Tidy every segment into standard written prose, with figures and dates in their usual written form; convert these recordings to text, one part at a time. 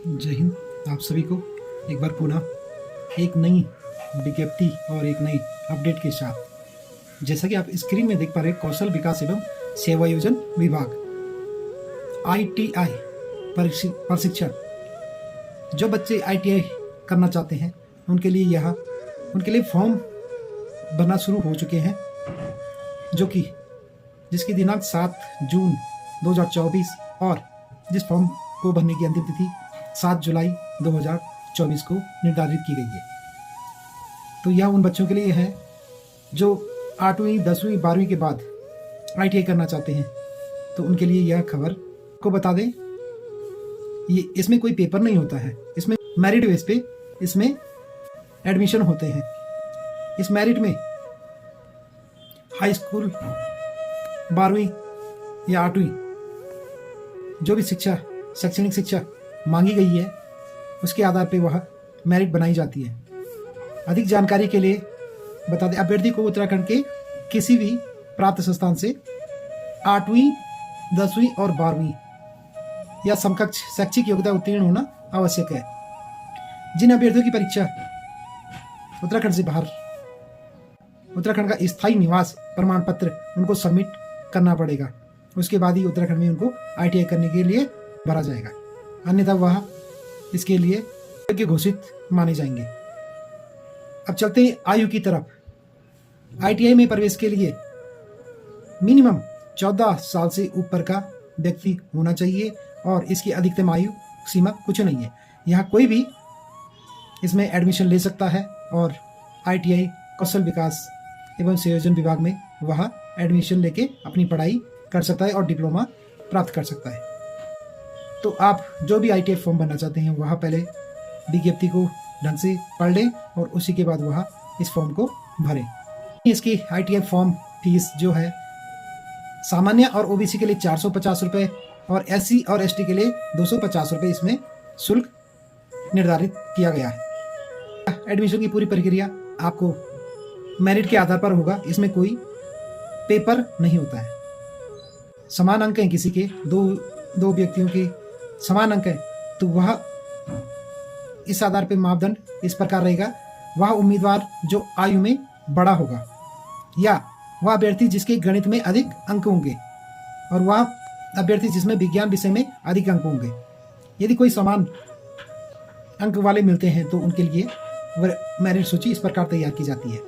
जय हिंद। आप सभी को एक बार पुनः एक नई विज्ञप्ति और एक नई अपडेट के साथ, जैसा कि आप स्क्रीन में देख पा रहे हैं, कौशल विकास एवं सेवायोजन विभाग ITI प्रशिक्षण। जो बच्चे ITI करना चाहते हैं उनके लिए फॉर्म भरना शुरू हो चुके हैं, जिसकी दिनांक 7 जून 2024 और जिस फॉर्म को भरने की अंतिम तिथि 7 जुलाई 2024 को निर्धारित की गई है। तो यह उन बच्चों के लिए है जो 8वीं 10वीं 12वीं के बाद ITI करना चाहते हैं। तो उनके लिए यह खबर को बता दें, ये इसमें कोई पेपर नहीं होता है, इसमें मेरिट बेस पे इसमें एडमिशन होते हैं। इस मेरिट में हाई स्कूल 12वीं या 8वीं जो भी शैक्षणिक शिक्षा मांगी गई है, उसके आधार पर वह मेरिट बनाई जाती है। अधिक जानकारी के लिए बता दें, अभ्यर्थी को उत्तराखंड के किसी भी प्राप्त संस्थान से 8वीं 10वीं और 12वीं या समकक्ष शैक्षिक योग्यता उत्तीर्ण होना आवश्यक है। जिन अभ्यर्थियों की परीक्षा उत्तराखंड से बाहर, उत्तराखंड का स्थायी निवास प्रमाण पत्र उनको सबमिट करना पड़ेगा, उसके बाद ही उत्तराखंड में उनको ITI करने के लिए भरा जाएगा, अन्यथा वह इसके लिए योग्य घोषित माने जाएंगे। अब चलते हैं आयु की तरफ। ITI में प्रवेश के लिए मिनिमम 14 साल से ऊपर का व्यक्ति होना चाहिए और इसकी अधिकतम आयु सीमा कुछ नहीं है। यहाँ कोई भी इसमें एडमिशन ले सकता है और ITI कौशल विकास एवं संयोजन विभाग में वह एडमिशन लेके अपनी पढ़ाई कर सकता है और डिप्लोमा प्राप्त कर सकता है। तो आप जो भी ITI फॉर्म भरना चाहते हैं वह पहले विज्ञप्ति को ढंग से पढ़ लें और उसी के बाद वह इस फॉर्म को भरें। इसकी ITI फॉर्म फीस जो है सामान्य और OBC के लिए 450 रुपये और SC और ST के लिए 250 रुपये इसमें शुल्क निर्धारित किया गया है। एडमिशन की पूरी प्रक्रिया आपको मेरिट के आधार पर होगा, इसमें कोई पेपर नहीं होता है। समान अंक हैं, किसी के दो व्यक्तियों के समान अंक है, तो वह इस आधार पर मापदंड इस प्रकार रहेगा, वह उम्मीदवार जो आयु में बड़ा होगा या वह अभ्यर्थी जिसके गणित में अधिक अंक होंगे और वह अभ्यर्थी जिसमें विज्ञान विषय में अधिक अंक होंगे। यदि कोई समान अंक वाले मिलते हैं तो उनके लिए मेरिट सूची इस प्रकार तैयार की जाती है।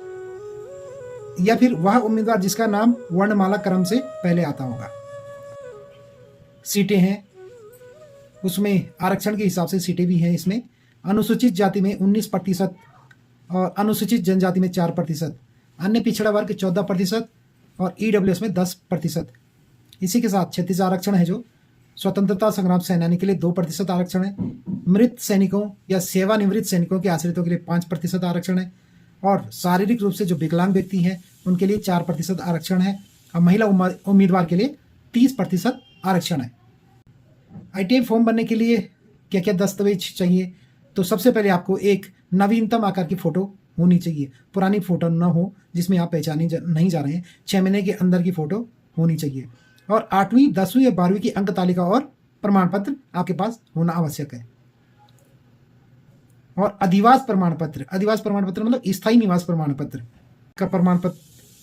या फिर वह उम्मीदवार जिसका नाम वर्णमाला क्रम से पहले आता होगा। सीटें हैं, उसमें आरक्षण के हिसाब से सीटें भी हैं। इसमें अनुसूचित जाति में 19% और अनुसूचित जनजाति में 4%, अन्य पिछड़ा वर्ग 14% और EWS में 10%। इसी के साथ क्षैतिज आरक्षण है, जो स्वतंत्रता संग्राम सेनानी के लिए 2% आरक्षण है। मृत सैनिकों या सेवानिवृत्त सैनिकों के आश्रितों के लिए 5% आरक्षण है और शारीरिक रूप से जो विकलांग व्यक्ति हैं उनके लिए 4% आरक्षण है और महिला उम्मीदवार के लिए 30% आरक्षण है। ITI फॉर्म भरने के लिए क्या क्या दस्तावेज चाहिए? तो सबसे पहले आपको एक नवीनतम आकार की फ़ोटो होनी चाहिए, पुरानी फ़ोटो न हो जिसमें आप पहचाने नहीं जा रहे हैं। 6 महीने के अंदर की फ़ोटो होनी चाहिए और 8वीं 10वीं या 12वीं की अंक तालिका और प्रमाण पत्र आपके पास होना आवश्यक है। और अधिवास प्रमाण पत्र मतलब स्थायी निवास प्रमाण पत्र का प्रमाण पत्र,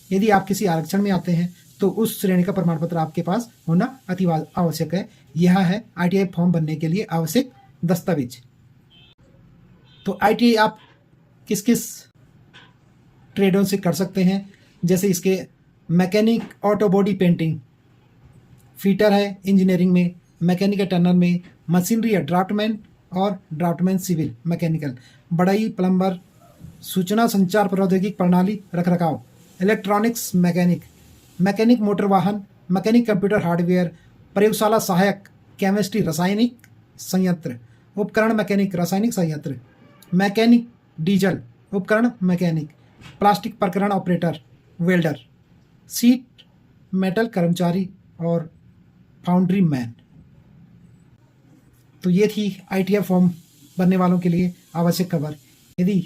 यदि आप किसी आरक्षण में आते हैं तो उस श्रेणी का प्रमाण पत्र आपके पास होना अति आवश्यक है। यह है ITI फॉर्म भरने के लिए आवश्यक दस्तावेज। तो ITI आप किस किस ट्रेडों से कर सकते हैं, जैसे इसके mechanic auto body painting, fitter है इंजीनियरिंग में, मैकेनिक टर्नर में, मशीनरी है ड्राफ्टमैन और ड्राफ्टमैन सिविल मैकेनिकल, बढ़ई प्लम्बर, सूचना संचार प्रौद्योगिकी प्रणाली रखरखाव, इलेक्ट्रॉनिक्स मैकेनिक मोटर वाहन, मैकेनिक कंप्यूटर हार्डवेयर, प्रयोगशाला सहायक, केमिस्ट्री रासायनिक संयंत्र, उपकरण मैकेनिक रासायनिक संयंत्र, मैकेनिक डीजल उपकरण मैकेनिक, प्लास्टिक प्रकरण ऑपरेटर, वेल्डर, सीट मेटल कर्मचारी और फाउंड्री मैन। तो ये थी ITI फॉर्म भरने वालों के लिए आवश्यक खबर। यदि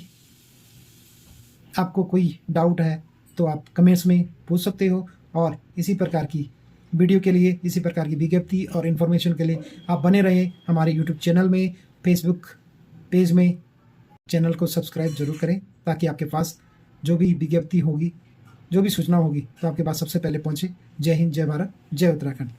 आपको कोई डाउट है तो आप कमेंट्स में पूछ सकते हो और इसी प्रकार की वीडियो के लिए, इसी प्रकार की विज्ञप्ति और इन्फॉर्मेशन के लिए आप बने रहें हमारे यूट्यूब चैनल में फेसबुक पेज में चैनल को सब्सक्राइब जरूर करें, ताकि आपके पास जो भी विज्ञप्ति होगी, जो भी सूचना होगी, तो आपके पास सबसे पहले पहुंचे। जय हिंद, जय भारत, जय उत्तराखंड।